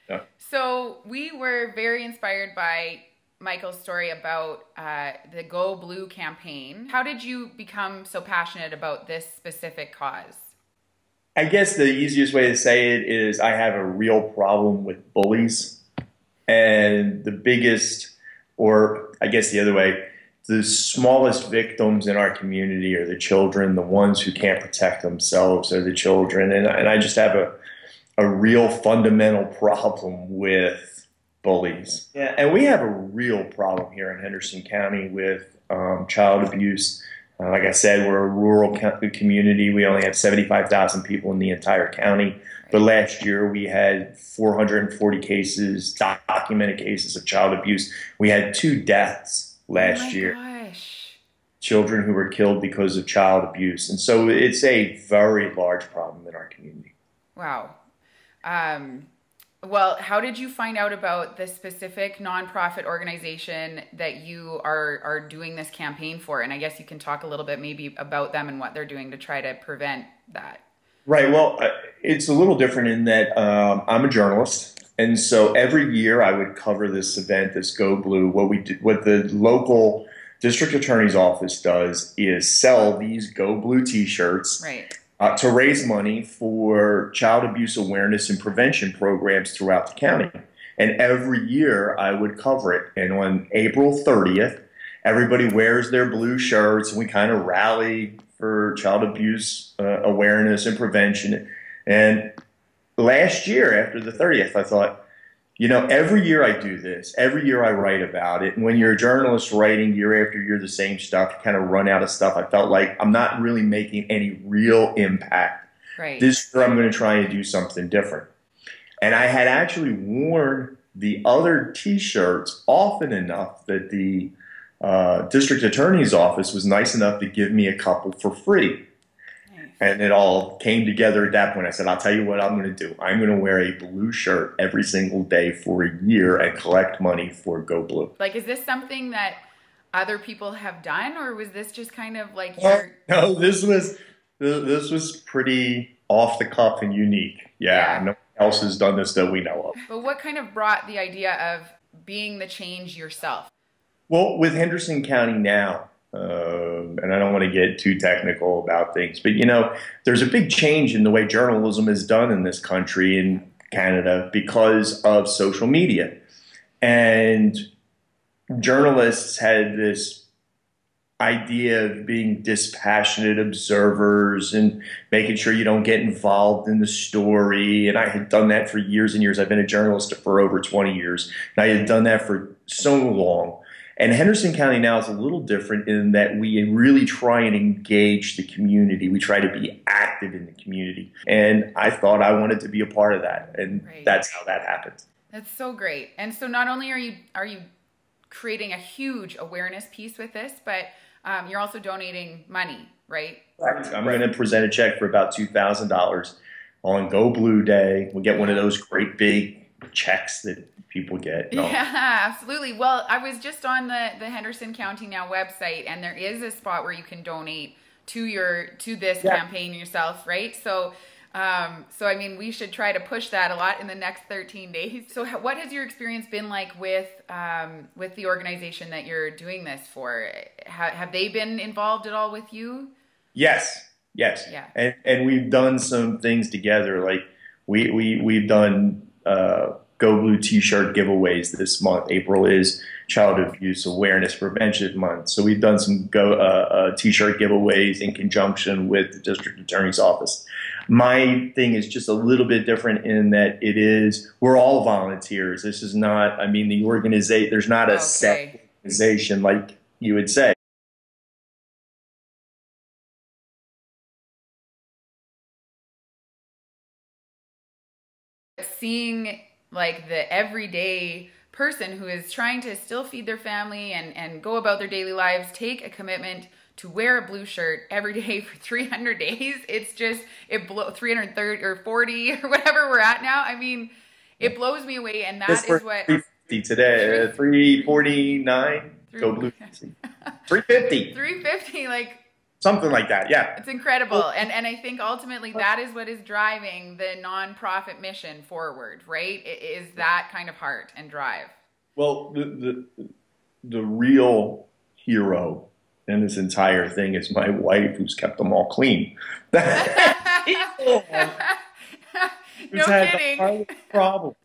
Yeah. So we were very inspired by Michael's story about the Go Blue campaign. How did you become so passionate about this specific cause? I guess the easiest way to say it is I have a real problem with bullies. And the biggest, or I guess the other way, the smallest victims in our community are the children. The ones who can't protect themselves are the children. And I just have a real fundamental problem with bullies. Yeah, and we have a real problem here in Henderson County with child abuse. Like I said, we're a rural community. We only have 75,000 people in the entire county. But last year we had 440 cases, documented cases of child abuse. We had 2 deaths Oh last my year, gosh. children who were killed because of child abuse. And so it's a very large problem in our community. Wow. Um, well, how did you find out about the specific nonprofit organization that you are doing this campaign for? And I guess you can talk a little bit maybe about them and what they're doing to try to prevent that. Right. Well, it's a little different in that I'm a journalist, and so every year I would cover this event, this Go Blue. What we do, what the local district attorney's office does is sell these Go Blue T-shirts Right. to raise money for child abuse awareness and prevention programs throughout the county. And every year I would cover it. And on April 30th, everybody wears their blue shirts, and we kind of rally for child abuse awareness and prevention. And last year, after the 30th, I thought, every year I do this. Every year I write about it. And when you're a journalist writing year after year the same stuff, you kind of run out of stuff. I felt like I'm not really making any real impact. Right. This year I'm going to try and do something different. And I had actually worn the other T-shirts often enough that the district attorney's office was nice enough to give me a couple for free. Nice. And it all came together at that point. I said, I'll tell you what I'm going to do. I'm going to wear a blue shirt every single day for a year and collect money for Go Blue. Like, is this something that other people have done, or was this just kind of like Well, your, no, this was pretty off the cuff and unique. Yeah, yeah. no one else has done this that we know of. But what kind of brought the idea of being the change yourself? Well, with Henderson County now, and I don't want to get too technical about things, but there's a big change in the way journalism is done in this country, in Canada, because of social media. And journalists had this idea of being dispassionate observers and making sure you don't get involved in the story. And I had done that for years and years. I've been a journalist for over 20 years. And I had done that for so long. And Henderson County now is a little different in that we really try and engage the community. We try to be active in the community. And I thought I wanted to be a part of that. And Right. that's how that happened. That's so great. And so not only are you creating a huge awareness piece with this, but you're also donating money, right? Correct. I'm going to present a check for about $2,000 on Go Blue Day. We get one of those great big checks that people get. Yeah, absolutely. Well, I was just on the Henderson County Now website, and there is a spot where you can donate to this campaign yourself, right? So, I mean, we should try to push that a lot in the next 13 days. So, what has your experience been like with the organization that you're doing this for? Have they been involved at all with you? Yes, yes. Yeah. And we've done some things together. Like we've done Go Blue T-shirt giveaways this month. April is Child Abuse Awareness Prevention Month. So we've done some T-shirt giveaways in conjunction with the district attorney's office. My thing is just a little bit different in that we're all volunteers. This is not, I mean, the organization, there's not a set organization like you would say. Seeing like the everyday person who is trying to still feed their family and go about their daily lives take a commitment to wear a blue shirt every day for 300 days. It's just, 330 or 40 or whatever we're at now. I mean, it blows me away. And that is what 350 today, 349, Go Blue. 350. 350, like something like that. Yeah. It's incredible. And I think ultimately that is what is driving the nonprofit mission forward, right? It is that kind of heart and drive. Well, the real hero in this entire thing is my wife, who's kept them all clean. No kidding. The problem.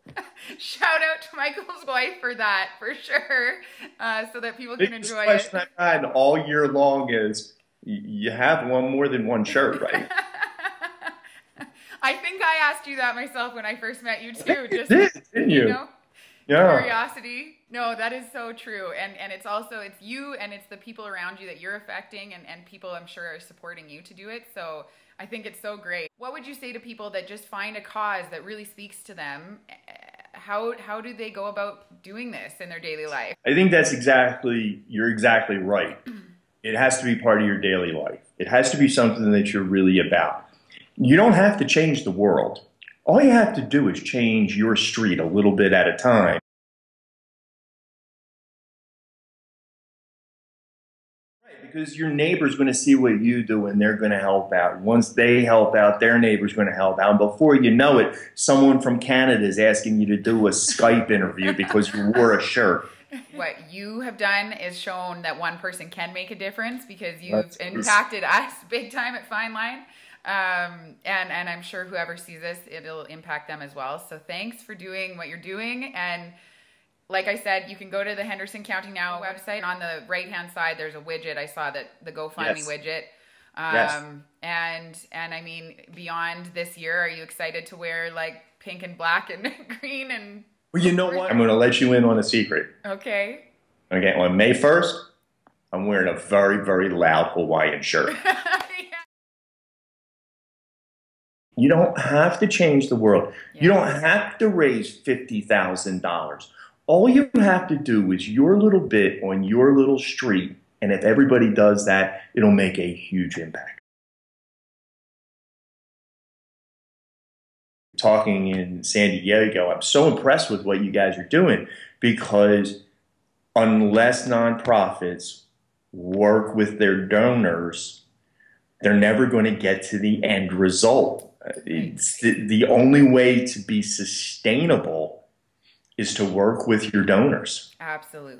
Shout out to Michael's wife for that, for sure, so that people can enjoy it. The question I've had all year long is, you have more than one shirt, right? I think I asked you that myself when I first met you too. Just, didn't you? Yeah. Curiosity. No, that is so true. And it's also, it's you and it's the people around you that you're affecting, and people I'm sure are supporting you to do it. So I think it's so great. What would you say to people that just find a cause that really speaks to them? How do they go about doing this in their daily life? I think you're exactly right. It has to be part of your daily life. It has to be something that you're really about. You don't have to change the world. All you have to do is change your street a little bit at a time. Because your neighbor's going to see what you do and they're going to help out. Once they help out, their neighbor's going to help out. And before you know it, someone from Canada is asking you to do a Skype interview because you wore a shirt. What you have done is shown that one person can make a difference, because you've impacted us big time at Fine Line. And I'm sure whoever sees this, it'll impact them as well. So thanks for doing what you're doing. And like I said, you can go to the Henderson County Now website. On the right-hand side, there's a widget. I saw that the GoFundMe widget. And I mean, beyond this year, are you excited to wear like pink and black and green? And well, you know what? I'm going to let you in on a secret. Okay. Okay. On May 1st, I'm wearing a very, very loud Hawaiian shirt. You don't have to change the world. Yeah. You don't have to raise $50,000. All you have to do is your little bit on your little street, and if everybody does that, it'll make a huge impact. Talking in San Diego, I'm so impressed with what you guys are doing, because unless nonprofits work with their donors, they're never going to get to the end result. It's the only way to be sustainable is to work with your donors. Absolutely.